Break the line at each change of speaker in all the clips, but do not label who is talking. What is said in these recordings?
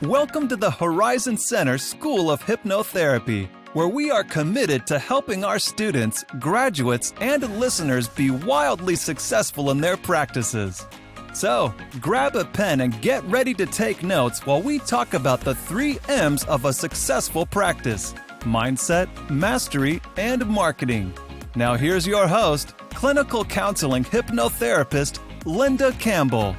Welcome to the Horizon Center School of Hypnotherapy, where we are committed to helping our students, graduates, and listeners be wildly successful in their practices. So, grab a pen and get ready to take notes while we talk about the 3 M's of a successful practice: mindset, mastery, and marketing. Now here's your host, clinical counseling hypnotherapist, Linda Campbell.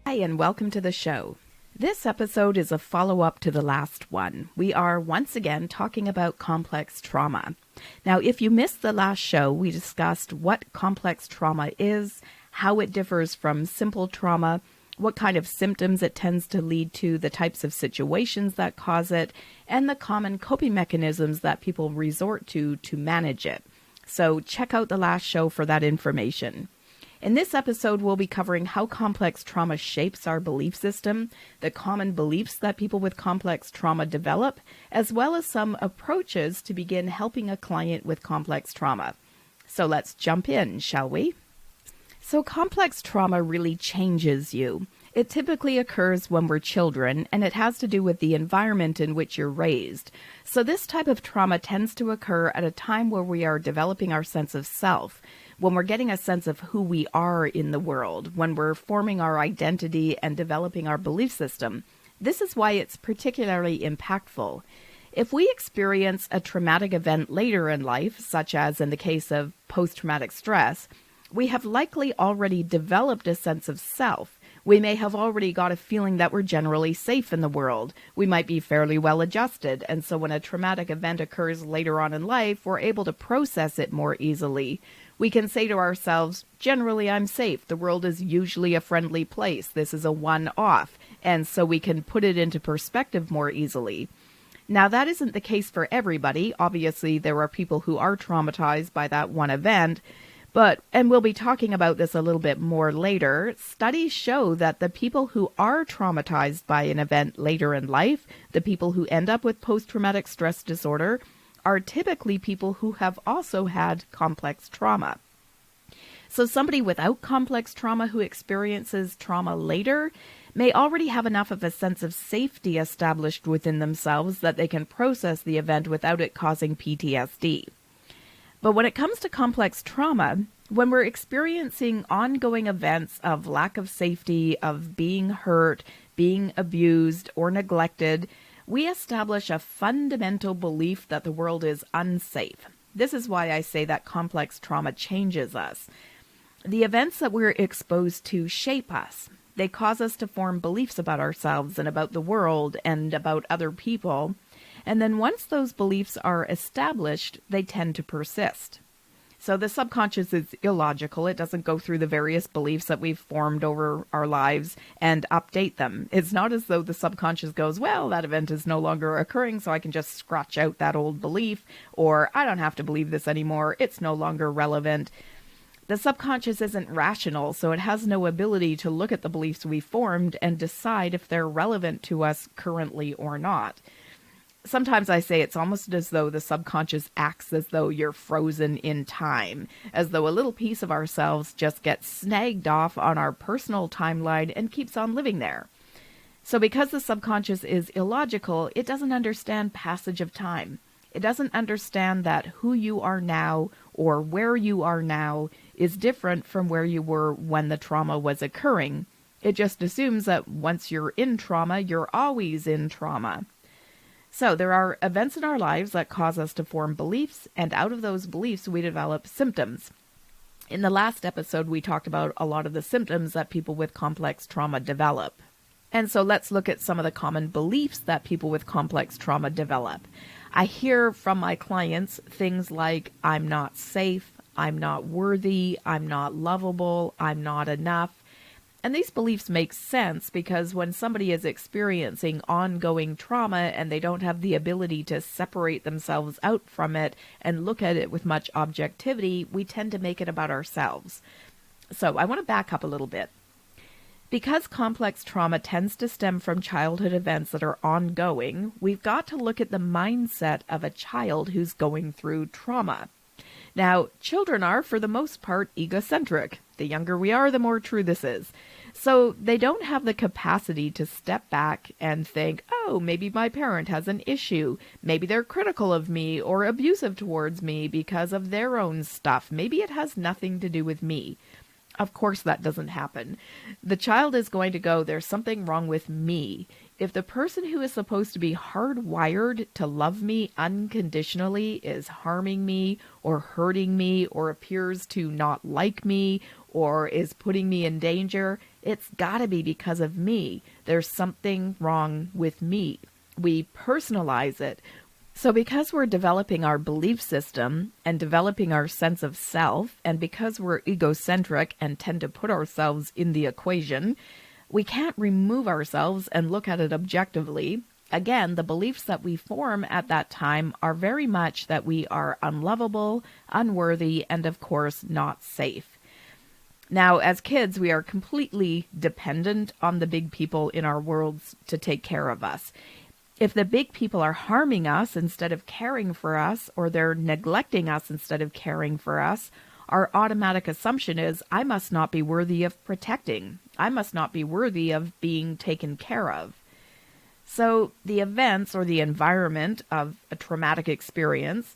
Hi, and welcome to the show. This episode is a follow-up to the last one. We are once again talking about complex trauma. Now, if you missed the last show, we discussed what complex trauma is, how it differs from simple trauma, what kind of symptoms it tends to lead to, the types of situations that cause it, and the common coping mechanisms that people resort to manage it. So check out the last show for that information. In this episode, we'll be covering how complex trauma shapes our belief system, the common beliefs that people with complex trauma develop, as well as some approaches to begin helping a client with complex trauma. So let's jump in, shall we? So complex trauma really changes you. It typically occurs when we're children, and it has to do with the environment in which you're raised. So this type of trauma tends to occur at a time where we are developing our sense of self, when we're getting a sense of who we are in the world, when we're forming our identity and developing our belief system. This is why it's particularly impactful. If we experience a traumatic event later in life, such as in the case of post-traumatic stress, we have likely already developed a sense of self. We may have already got a feeling that we're generally safe in the world. We might be fairly well adjusted, and so when a traumatic event occurs later on in life, we're able to process it more easily. We can say to ourselves, generally I'm safe. The world is usually a friendly place. This is a one-off, and so we can put it into perspective more easily. Now, that isn't the case for everybody. Obviously, there are people who are traumatized by that one event. But, and we'll be talking about this a little bit more later, studies show that the people who are traumatized by an event later in life, the people who end up with post-traumatic stress disorder, are typically people who have also had complex trauma. So somebody without complex trauma who experiences trauma later may already have enough of a sense of safety established within themselves that they can process the event without it causing PTSD. But when it comes to complex trauma, when we're experiencing ongoing events of lack of safety, of being hurt, being abused, or neglected, we establish a fundamental belief that the world is unsafe. This is why I say that complex trauma changes us. The events that we're exposed to shape us. They cause us to form beliefs about ourselves and about the world and about other people. And then once those beliefs are established, they tend to persist. So the subconscious is illogical. It doesn't go through the various beliefs that we've formed over our lives and update them. It's not as though the subconscious goes, well, that event is no longer occurring, so I can just scratch out that old belief, or I don't have to believe this anymore. It's no longer relevant. The subconscious isn't rational, so it has no ability to look at the beliefs we formed and decide if they're relevant to us currently or not. Sometimes I say it's almost as though the subconscious acts as though you're frozen in time, as though a little piece of ourselves just gets snagged off on our personal timeline and keeps on living there. So because the subconscious is illogical, it doesn't understand passage of time. It doesn't understand that who you are now or where you are now is different from where you were when the trauma was occurring. It just assumes that once you're in trauma, you're always in trauma. So there are events in our lives that cause us to form beliefs, and out of those beliefs, we develop symptoms. In the last episode, we talked about a lot of the symptoms that people with complex trauma develop. And so let's look at some of the common beliefs that people with complex trauma develop. I hear from my clients things like, I'm not safe, I'm not worthy, I'm not lovable, I'm not enough. And these beliefs make sense because when somebody is experiencing ongoing trauma and they don't have the ability to separate themselves out from it and look at it with much objectivity, we tend to make it about ourselves. So I want to back up a little bit. Because complex trauma tends to stem from childhood events that are ongoing, we've got to look at the mindset of a child who's going through trauma. Now, children are, for the most part, egocentric. The younger we are, the more true this is. So they don't have the capacity to step back and think, oh, maybe my parent has an issue. Maybe they're critical of me or abusive towards me because of their own stuff. Maybe it has nothing to do with me. Of course that doesn't happen. The child is going to go, there's something wrong with me. If the person who is supposed to be hardwired to love me unconditionally is harming me or hurting me or appears to not like me or is putting me in danger, it's got to be because of me. There's something wrong with me. We personalize it. So because we're developing our belief system and developing our sense of self, and because we're egocentric and tend to put ourselves in the equation, we can't remove ourselves and look at it objectively. Again, the beliefs that we form at that time are very much that we are unlovable, unworthy, and of course not safe. Now, as kids, we are completely dependent on the big people in our worlds to take care of us. If the big people are harming us instead of caring for us, or they're neglecting us instead of caring for us, our automatic assumption is, I must not be worthy of protecting. I must not be worthy of being taken care of. So the events or the environment of a traumatic experience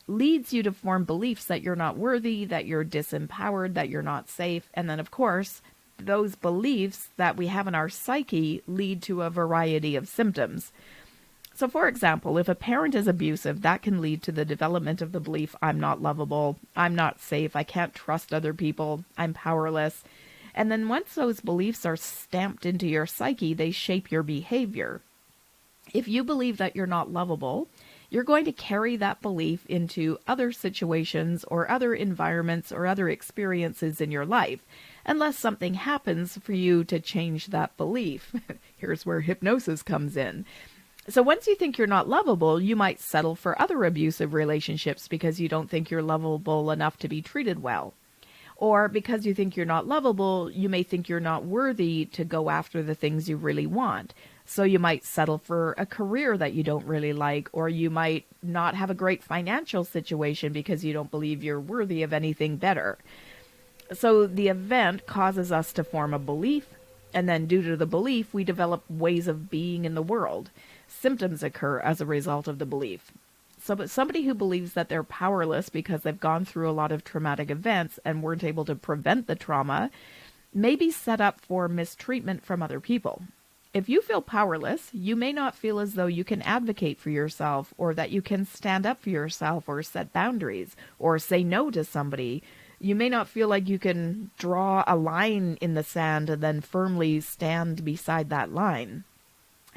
leads you to form beliefs that you're not worthy, that you're disempowered, that you're not safe. And then, of course, those beliefs that we have in our psyche lead to a variety of symptoms. So, for example, if a parent is abusive, that can lead to the development of the belief, I'm not lovable, I'm not safe, I can't trust other people, I'm powerless. And then once those beliefs are stamped into your psyche, they shape your behavior. If you believe that you're not lovable, you're going to carry that belief into other situations or other environments or other experiences in your life, unless something happens for you to change that belief. Here's where hypnosis comes in. So once you think you're not lovable, you might settle for other abusive relationships because you don't think you're lovable enough to be treated well. Or because you think you're not lovable, you may think you're not worthy to go after the things you really want. So you might settle for a career that you don't really like, or you might not have a great financial situation because you don't believe you're worthy of anything better. So the event causes us to form a belief, and then due to the belief, we develop ways of being in the world. Symptoms occur as a result of the belief. So, but somebody who believes that they're powerless because they've gone through a lot of traumatic events and weren't able to prevent the trauma may be set up for mistreatment from other people. If you feel powerless, you may not feel as though you can advocate for yourself or that you can stand up for yourself or set boundaries or say no to somebody. You may not feel like you can draw a line in the sand and then firmly stand beside that line.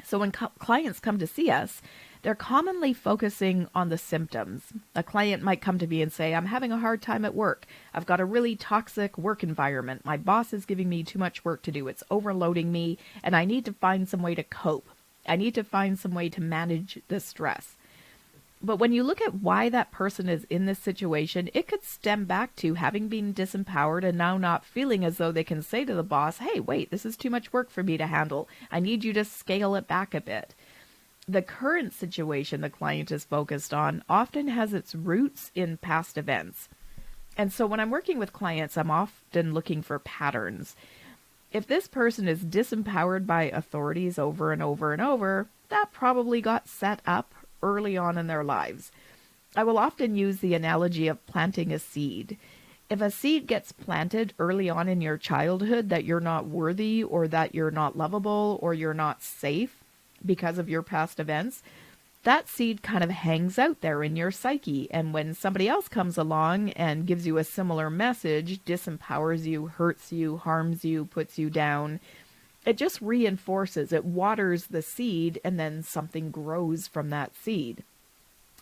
So when clients come to see us, they're commonly focusing on the symptoms. A client might come to me and say, I'm having a hard time at work. I've got a really toxic work environment. My boss is giving me too much work to do. It's overloading me, and I need to find some way to cope. I need to find some way to manage the stress. But when you look at why that person is in this situation, it could stem back to having been disempowered and now not feeling as though they can say to the boss, hey, wait, this is too much work for me to handle. I need you to scale it back a bit. The current situation the client is focused on often has its roots in past events. And so when I'm working with clients, I'm often looking for patterns. If this person is disempowered by authorities over and over and over, that probably got set up early on in their lives. I will often use the analogy of planting a seed. If a seed gets planted early on in your childhood that you're not worthy or that you're not lovable or you're not safe because of your past events, that seed kind of hangs out there in your psyche. And when somebody else comes along and gives you a similar message, disempowers you, hurts you, harms you, puts you down, it just reinforces, it waters the seed, and then something grows from that seed.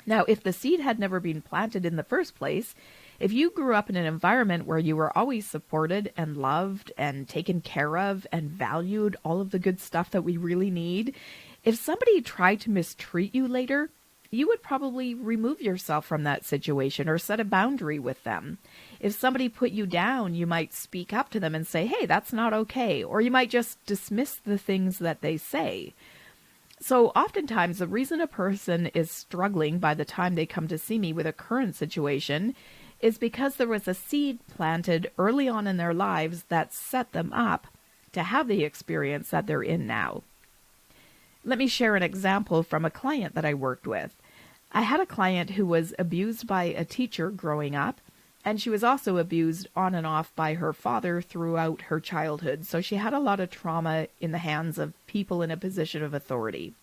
Now, if the seed had never been planted in the first place, if you grew up in an environment where you were always supported and loved and taken care of and valued, all of the good stuff that we really need, if somebody tried to mistreat you later, you would probably remove yourself from that situation or set a boundary with them. If somebody put you down, you might speak up to them and say, hey, that's not okay. Or you might just dismiss the things that they say. So oftentimes the reason a person is struggling by the time they come to see me with a current situation is because there was a seed planted early on in their lives that set them up to have the experience that they're in now. Let me share an example from a client that I worked with. I had a client who was abused by a teacher growing up, and she was also abused on and off by her father throughout her childhood. So she had a lot of trauma in the hands of people in a position of authority.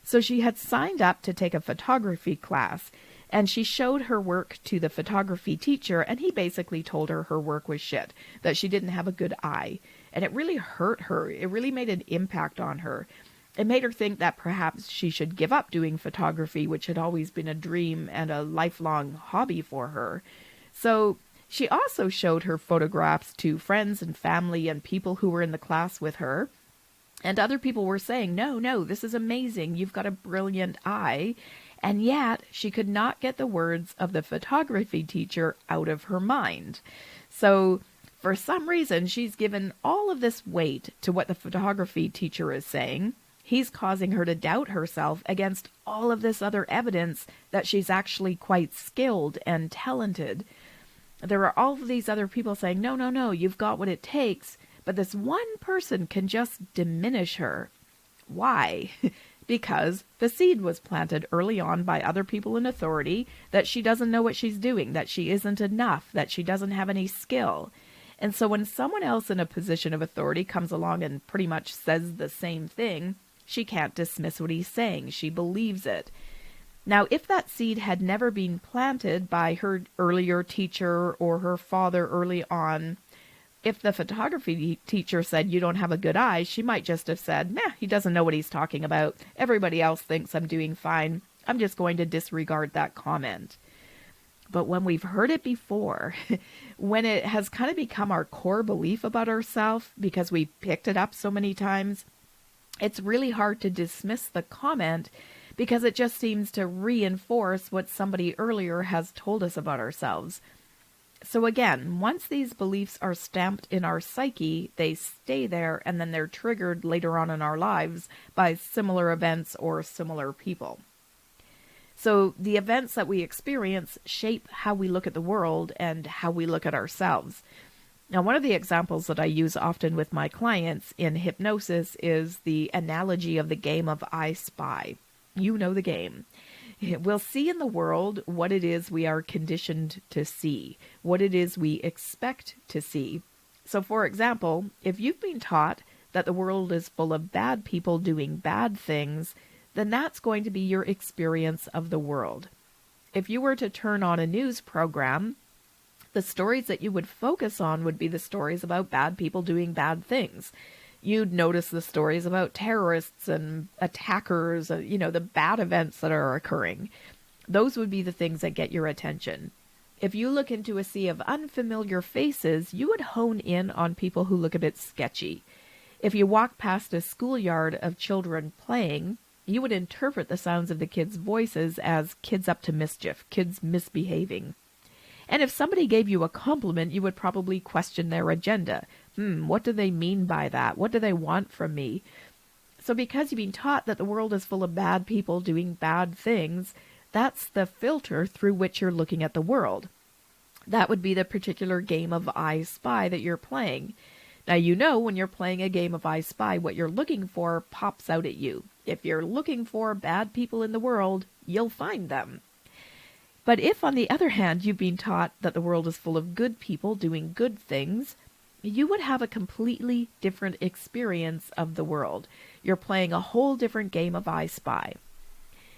So she had signed up to take a photography class, and she showed her work to the photography teacher, and he basically told her her work was shit, that she didn't have a good eye. And it really hurt her. It really made an impact on her. It made her think that perhaps she should give up doing photography, which had always been a dream and a lifelong hobby for her. So she also showed her photographs to friends and family and people who were in the class with her. And other people were saying, no, this is amazing. You've got a brilliant eye. And yet she could not get the words of the photography teacher out of her mind. So for some reason, she's given all of this weight to what the photography teacher is saying. He's causing her to doubt herself against all of this other evidence that she's actually quite skilled and talented. There are all of these other people saying, no, you've got what it takes. But this one person can just diminish her. Why? Because the seed was planted early on by other people in authority that she doesn't know what she's doing, that she isn't enough, that she doesn't have any skill. And so when someone else in a position of authority comes along and pretty much says the same thing, she can't dismiss what he's saying. She believes it. Now, if that seed had never been planted by her earlier teacher or her father early on, if the photography teacher said, you don't have a good eye, she might just have said, he doesn't know what he's talking about. Everybody else thinks I'm doing fine. I'm just going to disregard that comment. But when we've heard it before, when it has kind of become our core belief about ourselves because we picked it up so many times, it's really hard to dismiss the comment because it just seems to reinforce what somebody earlier has told us about ourselves. So again, once these beliefs are stamped in our psyche, they stay there and then they're triggered later on in our lives by similar events or similar people. So the events that we experience shape how we look at the world and how we look at ourselves. Now, one of the examples that I use often with my clients in hypnosis is the analogy of the game of I Spy. You know the game. We'll see in the world what it is we are conditioned to see, what it is we expect to see. So, for example, if you've been taught that the world is full of bad people doing bad things, then that's going to be your experience of the world. If you were to turn on a news program, the stories that you would focus on would be the stories about bad people doing bad things. You'd notice the stories about terrorists and attackers, the bad events that are occurring. Those would be the things that get your attention. If you look into a sea of unfamiliar faces, you would hone in on people who look a bit sketchy. If you walk past a schoolyard of children playing, you would interpret the sounds of the kids' voices as kids up to mischief, kids misbehaving. And if somebody gave you a compliment, you would probably question their agenda. What do they mean by that? What do they want from me? So because you've been taught that the world is full of bad people doing bad things, that's the filter through which you're looking at the world. That would be the particular game of I Spy that you're playing. Now, when you're playing a game of I Spy, what you're looking for pops out at you. If you're looking for bad people in the world, you'll find them. But if, on the other hand, you've been taught that the world is full of good people doing good things, you would have a completely different experience of the world. You're playing a whole different game of I Spy.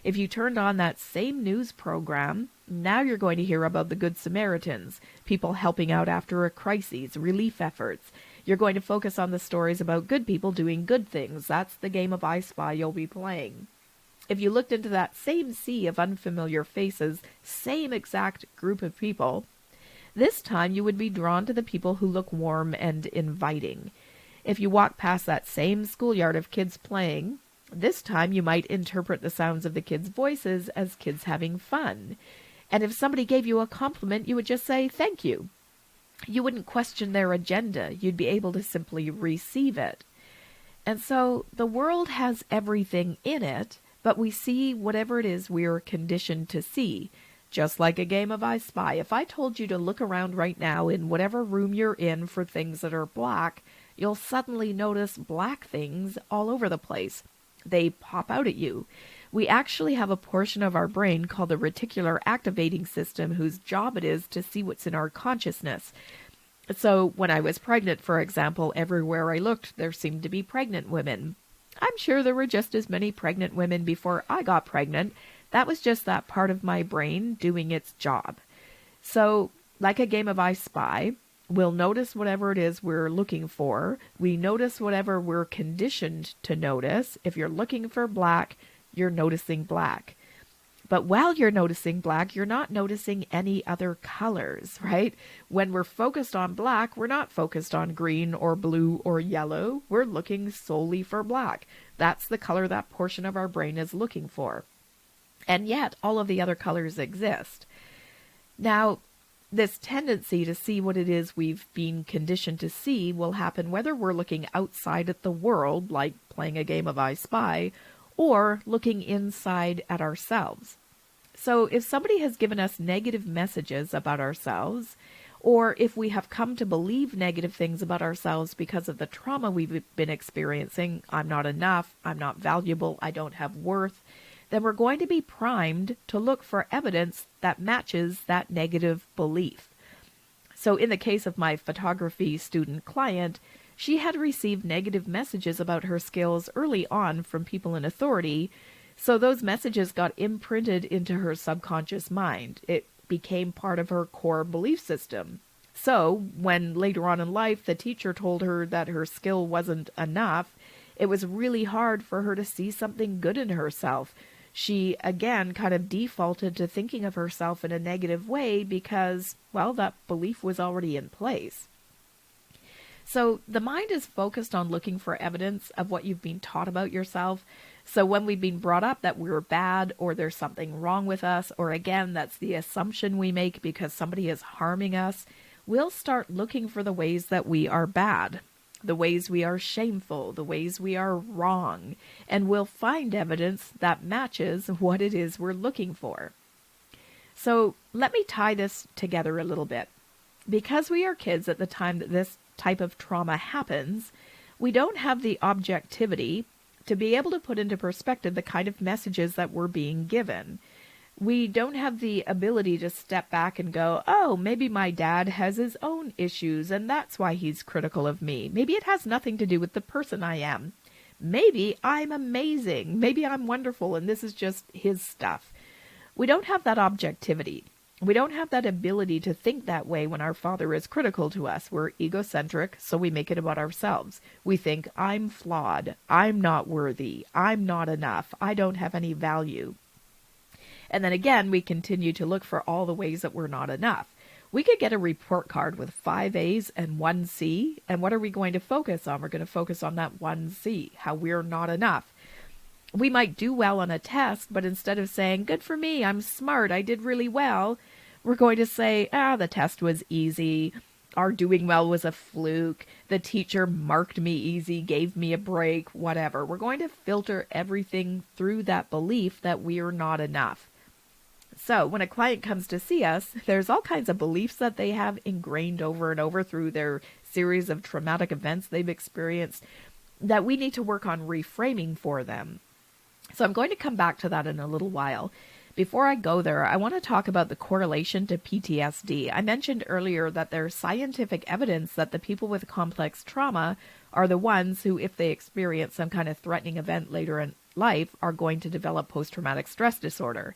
If you turned on that same news program, now you're going to hear about the Good Samaritans, people helping out after a crisis, relief efforts. You're going to focus on the stories about good people doing good things. That's the game of I Spy you'll be playing. If you looked into that same sea of unfamiliar faces, same exact group of people, this time you would be drawn to the people who look warm and inviting. If you walk past that same schoolyard of kids playing, This time you might interpret the sounds of the kids' voices as kids having fun. And if somebody gave you a compliment, you would just say thank you. You wouldn't question their agenda. You'd be able to simply receive it. And so the world has everything in it, but we see whatever it is we're conditioned to see. Just like a game of I Spy. If I told you to look around right now in whatever room you're in for things that are black, you'll suddenly notice black things all over the place. They pop out at you. We actually have a portion of our brain called the reticular activating system whose job it is to see what's in our consciousness. So when I was pregnant, for example, everywhere I looked, there seemed to be pregnant women. I'm sure there were just as many pregnant women before I got pregnant. That was just that part of my brain doing its job. So, like a game of I Spy, we'll notice whatever it is we're looking for. We notice whatever we're conditioned to notice. If you're looking for black, you're noticing black. But while you're noticing black, you're not noticing any other colors, right? When we're focused on black, we're not focused on green or blue or yellow. We're looking solely for black. That's the color that portion of our brain is looking for. And yet, all of the other colors exist. Now, this tendency to see what it is we've been conditioned to see will happen whether we're looking outside at the world, like playing a game of I Spy, or looking inside at ourselves. So if somebody has given us negative messages about ourselves, or if we have come to believe negative things about ourselves because of the trauma we've been experiencing, I'm not enough, I'm not valuable, I don't have worth, then we're going to be primed to look for evidence that matches that negative belief. So in the case of my photography student client, she had received negative messages about her skills early on from people in authority, so those messages got imprinted into her subconscious mind. It became part of her core belief system. So when later on in life the teacher told her that her skill wasn't enough, it was really hard for her to see something good in herself. She, again, kind of defaulted to thinking of herself in a negative way because, well, that belief was already in place. So the mind is focused on looking for evidence of what you've been taught about yourself. So when we've been brought up that we're bad or there's something wrong with us, or again, that's the assumption we make because somebody is harming us, we'll start looking for the ways that we are bad, the ways we are shameful, the ways we are wrong, and we'll find evidence that matches what it is we're looking for. So let me tie this together a little bit. Because we are kids at the time that this type of trauma happens, we don't have the objectivity to be able to put into perspective the kind of messages that we're being given. We don't have the ability to step back and go, oh, maybe my dad has his own issues and that's why he's critical of me. Maybe it has nothing to do with the person I am. Maybe I'm amazing. Maybe I'm wonderful and this is just his stuff. We don't have that objectivity. We don't have that ability to think that way when our father is critical to us. We're egocentric, so we make it about ourselves. We think, I'm flawed, I'm not worthy, I'm not enough, I don't have any value. And then again, we continue to look for all the ways that we're not enough. We could get a report card with 5 A's and 1 C, and what are we going to focus on? We're going to focus on that 1 C, how we're not enough. We might do well on a test, but instead of saying, good for me, I'm smart, I did really well, we're going to say, the test was easy, our doing well was a fluke, the teacher marked me easy, gave me a break, whatever. We're going to filter everything through that belief that we're not enough. So when a client comes to see us, there's all kinds of beliefs that they have ingrained over and over through their series of traumatic events they've experienced that we need to work on reframing for them. So I'm going to come back to that in a little while. Before I go there, I want to talk about the correlation to PTSD. I mentioned earlier that there's scientific evidence that the people with complex trauma are the ones who, if they experience some kind of threatening event later in life, are going to develop post-traumatic stress disorder.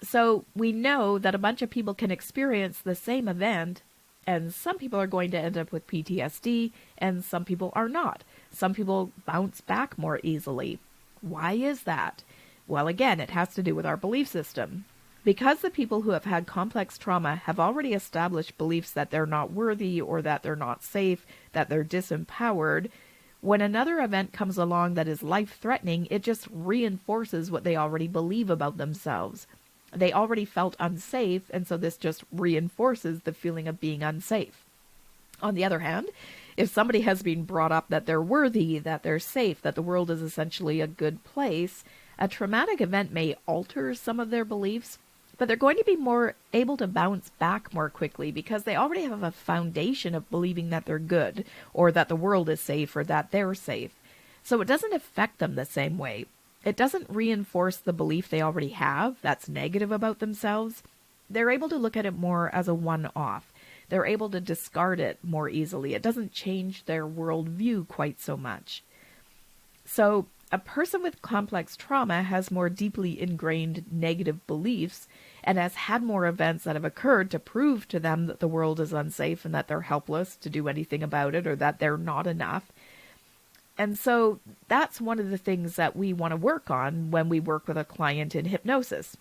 So we know that a bunch of people can experience the same event, and some people are going to end up with PTSD, and some people are not. Some people bounce back more easily. Why is that? Well, again, it has to do with our belief system. Because the people who have had complex trauma have already established beliefs that they're not worthy or that they're not safe, that they're disempowered, When another event comes along that is life-threatening, it just reinforces what they already believe about themselves. They already felt unsafe, and so this just reinforces the feeling of being unsafe. On the other hand, if somebody has been brought up that they're worthy, that they're safe, that the world is essentially a good place, a traumatic event may alter some of their beliefs, but they're going to be more able to bounce back more quickly because they already have a foundation of believing that they're good, or that the world is safe, or that they're safe. So it doesn't affect them the same way. It doesn't reinforce the belief they already have that's negative about themselves. They're able to look at it more as a one-off. They're able to discard it more easily. It doesn't change their worldview quite so much. So a person with complex trauma has more deeply ingrained negative beliefs and has had more events that have occurred to prove to them that the world is unsafe and that they're helpless to do anything about it, or that they're not enough. And so that's one of the things that we want to work on when we work with a client in hypnosis.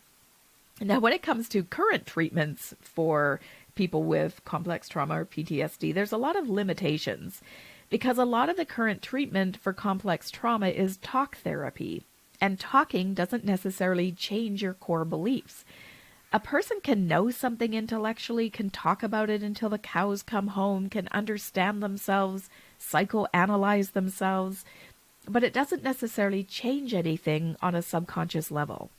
Now, when it comes to current treatments for people with complex trauma or PTSD, there's a lot of limitations because a lot of the current treatment for complex trauma is talk therapy, and talking doesn't necessarily change your core beliefs. A person can know something intellectually, can talk about it until the cows come home, can understand themselves, psychoanalyze themselves, but it doesn't necessarily change anything on a subconscious level.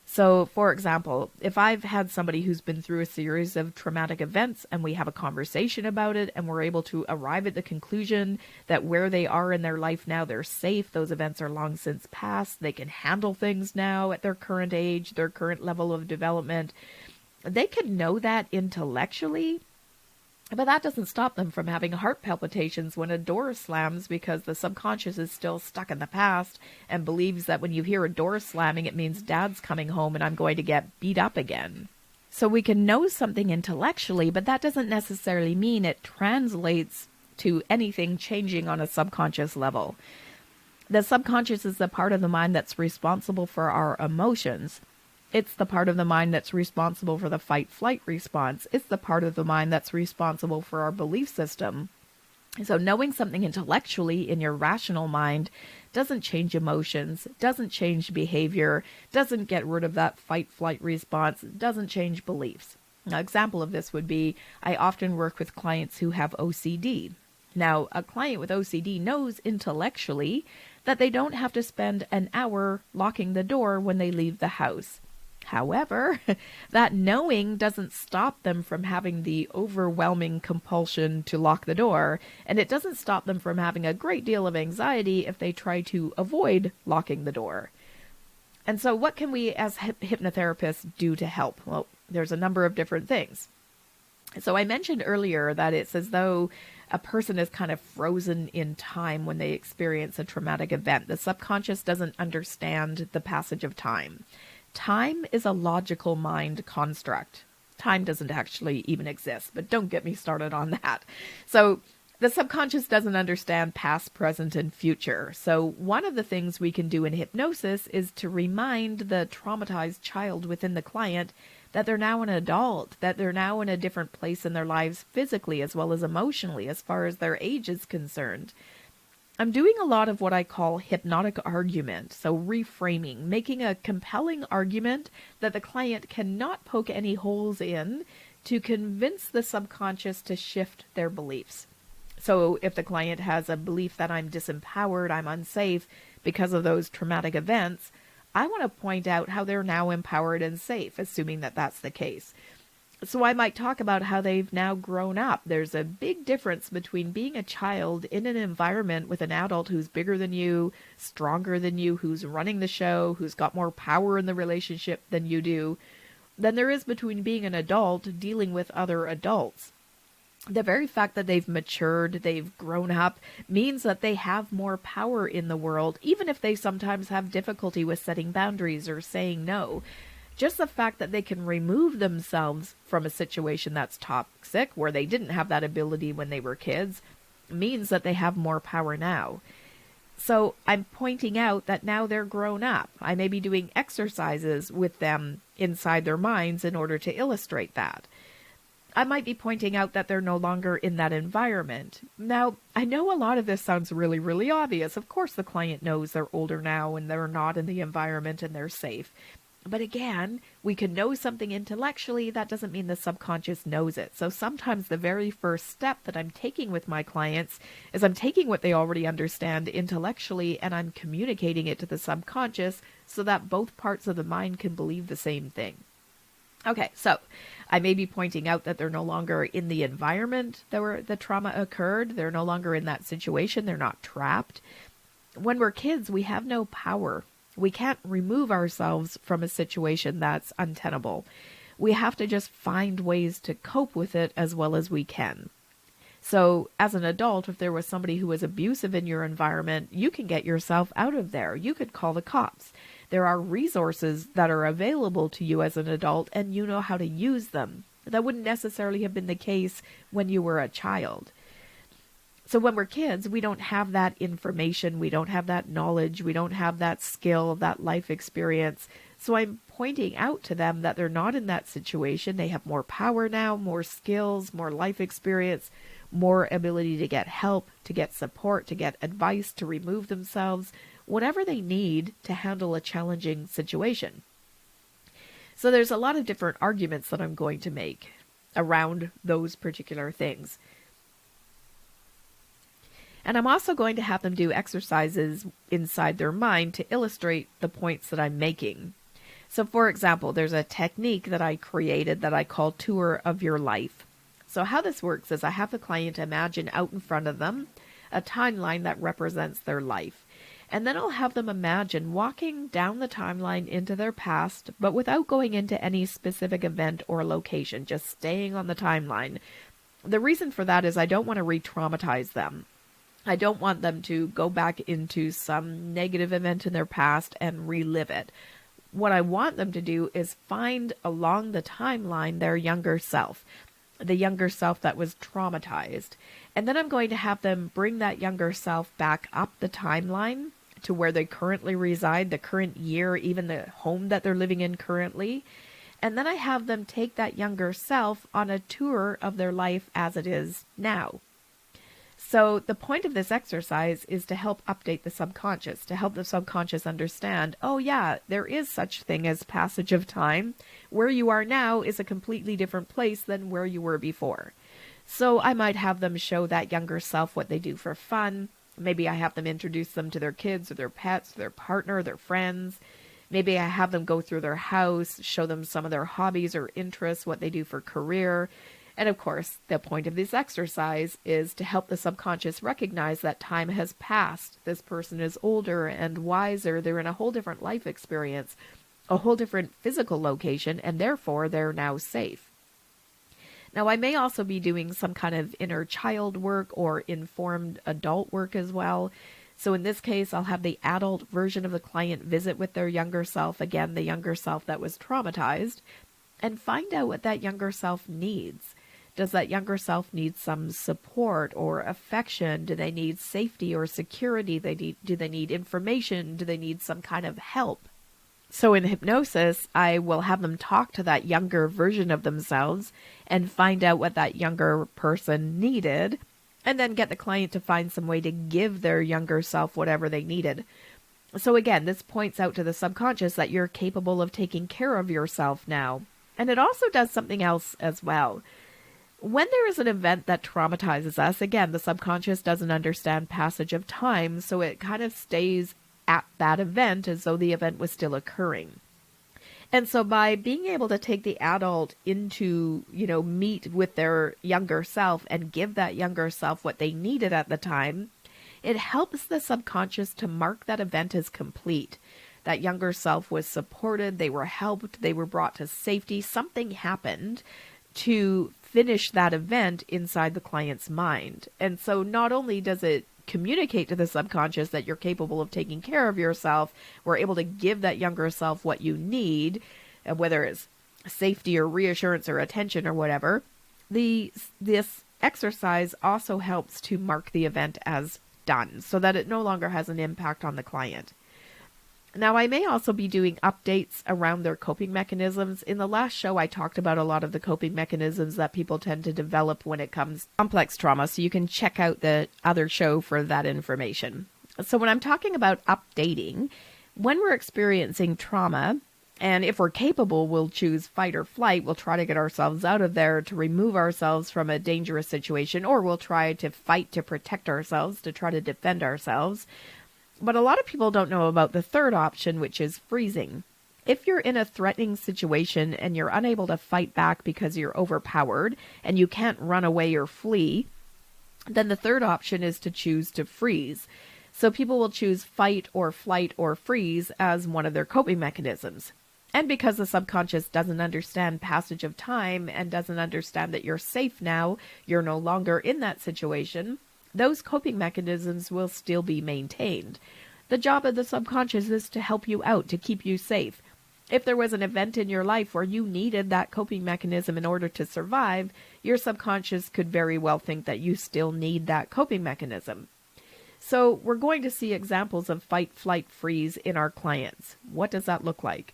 So, for example, if I've had somebody who's been through a series of traumatic events and we have a conversation about it and we're able to arrive at the conclusion that where they are in their life now, they're safe, those events are long since past, they can handle things now at their current age, their current level of development, they can know that intellectually, but that doesn't stop them from having heart palpitations when a door slams because the subconscious is still stuck in the past and believes that when you hear a door slamming, it means dad's coming home and I'm going to get beat up again. So we can know something intellectually, but that doesn't necessarily mean it translates to anything changing on a subconscious level. The subconscious is the part of the mind that's responsible for our emotions. It's the part of the mind that's responsible for the fight-flight response. It's the part of the mind that's responsible for our belief system. So knowing something intellectually in your rational mind doesn't change emotions, doesn't change behavior, doesn't get rid of that fight-flight response, doesn't change beliefs. An example of this would be, I often work with clients who have OCD. Now, a client with OCD knows intellectually that they don't have to spend an hour locking the door when they leave the house. However, that knowing doesn't stop them from having the overwhelming compulsion to lock the door, and it doesn't stop them from having a great deal of anxiety if they try to avoid locking the door. And so what can we as hypnotherapists do to help? Well, there's a number of different things. So I mentioned earlier that it's as though a person is kind of frozen in time when they experience a traumatic event. The subconscious doesn't understand the passage of time. Time is a logical mind construct. Time doesn't actually even exist, but don't get me started on that. So the subconscious doesn't understand past, present, and future. So one of the things we can do in hypnosis is to remind the traumatized child within the client that they're now an adult, that they're now in a different place in their lives physically as well as emotionally as far as their age is concerned. I'm doing a lot of what I call hypnotic argument, so reframing, making a compelling argument that the client cannot poke any holes in to convince the subconscious to shift their beliefs. So if the client has a belief that I'm disempowered, I'm unsafe because of those traumatic events, I want to point out how they're now empowered and safe, assuming that that's the case. So I might talk about how they've now grown up. There's a big difference between being a child in an environment with an adult who's bigger than you, stronger than you, who's running the show, who's got more power in the relationship than you do, than there is between being an adult dealing with other adults. The very fact that they've matured, they've grown up, means that they have more power in the world, even if they sometimes have difficulty with setting boundaries or saying no. Just the fact that they can remove themselves from a situation that's toxic, where they didn't have that ability when they were kids, means that they have more power now. So I'm pointing out that now they're grown up. I may be doing exercises with them inside their minds in order to illustrate that. I might be pointing out that they're no longer in that environment. Now, I know a lot of this sounds really, really obvious. Of course, the client knows they're older now and they're not in the environment and they're safe. But again, we can know something intellectually. That doesn't mean the subconscious knows it. So sometimes the very first step that I'm taking with my clients is I'm taking what they already understand intellectually and I'm communicating it to the subconscious so that both parts of the mind can believe the same thing. Okay, so I may be pointing out that they're no longer in the environment where the trauma occurred. They're no longer in that situation. They're not trapped. When we're kids, we have no power. We can't remove ourselves from a situation that's untenable. We have to just find ways to cope with it as well as we can. So as an adult, if there was somebody who was abusive in your environment, you can get yourself out of there. You could call the cops. There are resources that are available to you as an adult, and you know how to use them. That wouldn't necessarily have been the case when you were a child. So when we're kids, we don't have that information, we don't have that knowledge, we don't have that skill, that life experience. So I'm pointing out to them that they're not in that situation. They have more power now, more skills, more life experience, more ability to get help, to get support, to get advice, to remove themselves, whatever they need to handle a challenging situation. So there's a lot of different arguments that I'm going to make around those particular things. And I'm also going to have them do exercises inside their mind to illustrate the points that I'm making. So for example, there's a technique that I created that I call Tour of Your Life. So how this works is I have the client imagine out in front of them a timeline that represents their life. And then I'll have them imagine walking down the timeline into their past, but without going into any specific event or location, just staying on the timeline. The reason for that is I don't want to re-traumatize them. I don't want them to go back into some negative event in their past and relive it. What I want them to do is find along the timeline their younger self, the younger self that was traumatized. And then I'm going to have them bring that younger self back up the timeline to where they currently reside, the current year, even the home that they're living in currently. And then I have them take that younger self on a tour of their life as it is now. So the point of this exercise is to help update the subconscious, to help the subconscious understand, oh yeah, there is such thing as passage of time. Where you are now is a completely different place than where you were before. So I might have them show that younger self what they do for fun. Maybe I have them introduce them to their kids or their pets, their partner, their friends. Maybe I have them go through their house, show them some of their hobbies or interests, what they do for career. And of course, the point of this exercise is to help the subconscious recognize that time has passed. This person is older and wiser. They're in a whole different life experience, a whole different physical location, and therefore they're now safe. Now, I may also be doing some kind of inner child work or informed adult work as well. So in this case, I'll have the adult version of the client visit with their younger self, again, the younger self that was traumatized, and find out what that younger self needs. Does that younger self need some support or affection? Do they need safety or security? Do they need information? Do they need some kind of help? So in hypnosis, I will have them talk to that younger version of themselves and find out what that younger person needed, and then get the client to find some way to give their younger self whatever they needed. So again, this points out to the subconscious that you're capable of taking care of yourself now. And it also does something else as well. When there is an event that traumatizes us, again, the subconscious doesn't understand passage of time, so it kind of stays at that event as though the event was still occurring. And so by being able to take the adult into, meet with their younger self and give that younger self what they needed at the time, it helps the subconscious to mark that event as complete. That younger self was supported, they were helped, they were brought to safety, something happened to finish that event inside the client's mind. And so not only does it communicate to the subconscious that you're capable of taking care of yourself, we're able to give that younger self what you need, whether it's safety or reassurance or attention or whatever. This exercise also helps to mark the event as done so that it no longer has an impact on the client. Now, I may also be doing updates around their coping mechanisms. In the last show, I talked about a lot of the coping mechanisms that people tend to develop when it comes to complex trauma, so you can check out the other show for that information. So when I'm talking about updating, when we're experiencing trauma, and if we're capable, we'll choose fight or flight. We'll try to get ourselves out of there to remove ourselves from a dangerous situation, or we'll try to fight to protect ourselves, to try to defend ourselves. But a lot of people don't know about the third option, which is freezing. If you're in a threatening situation and you're unable to fight back because you're overpowered and you can't run away or flee, then the third option is to choose to freeze. So people will choose fight or flight or freeze as one of their coping mechanisms. And because the subconscious doesn't understand passage of time and doesn't understand that you're safe now, you're no longer in that situation, those coping mechanisms will still be maintained. The job of the subconscious is to help you out, to keep you safe. If there was an event in your life where you needed that coping mechanism in order to survive, your subconscious could very well think that you still need that coping mechanism. So we're going to see examples of fight, flight, freeze in our clients. What does that look like?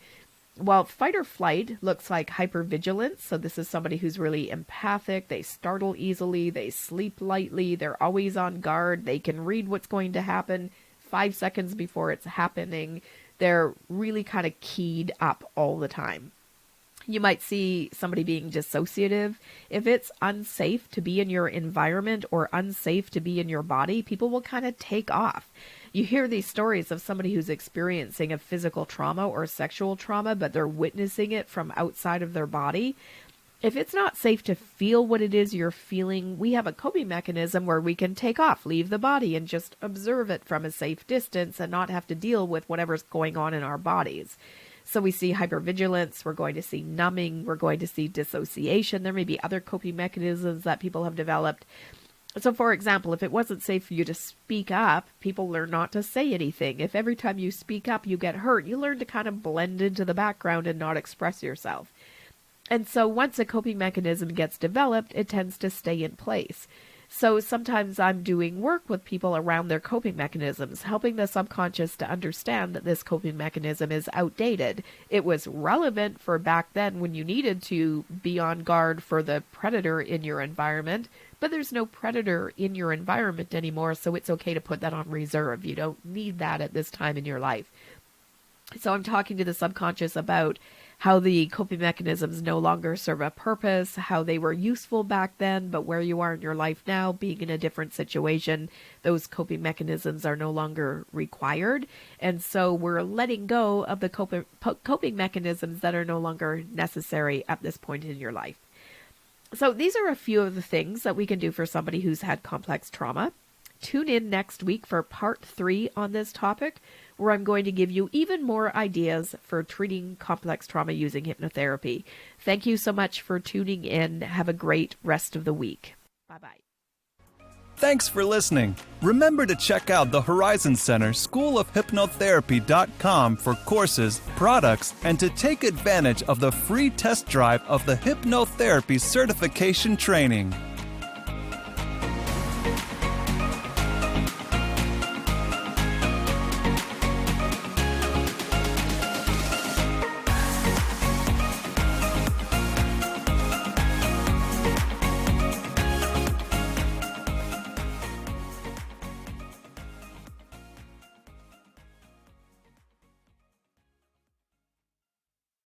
Well, fight or flight looks like hypervigilance. So this is somebody who's really empathic. They startle easily. They sleep lightly. They're always on guard. They can read what's going to happen 5 seconds before it's happening. They're really kind of keyed up all the time. You might see somebody being dissociative. If it's unsafe to be in your environment or unsafe to be in your body, people will kind of take off. You hear these stories of somebody who's experiencing a physical trauma or sexual trauma, but they're witnessing it from outside of their body. If it's not safe to feel what it is you're feeling, we have a coping mechanism where we can take off, leave the body, and just observe it from a safe distance and not have to deal with whatever's going on in our bodies. So we see hypervigilance, we're going to see numbing, we're going to see dissociation. There may be other coping mechanisms that people have developed. So for example, if it wasn't safe for you to speak up, people learn not to say anything. If every time you speak up you get hurt, you learn to kind of blend into the background and not express yourself. And so once a coping mechanism gets developed, it tends to stay in place. So sometimes I'm doing work with people around their coping mechanisms, helping the subconscious to understand that this coping mechanism is outdated. It was relevant for back then when you needed to be on guard for the predator in your environment, but there's no predator in your environment anymore, so it's okay to put that on reserve. You don't need that at this time in your life. So I'm talking to the subconscious about how the coping mechanisms no longer serve a purpose, how they were useful back then, but where you are in your life now, being in a different situation, those coping mechanisms are no longer required. And so we're letting go of the coping mechanisms that are no longer necessary at this point in your life. So these are a few of the things that we can do for somebody who's had complex trauma. Tune in next week for part 3 on this topic, where I'm going to give you even more ideas for treating complex trauma using hypnotherapy. Thank you so much for tuning in. Have a great rest of the week. Bye-bye.
Thanks for listening. Remember to check out the Horizon Center School of Hypnotherapy.com for courses, products, and to take advantage of the free test drive of the hypnotherapy certification training.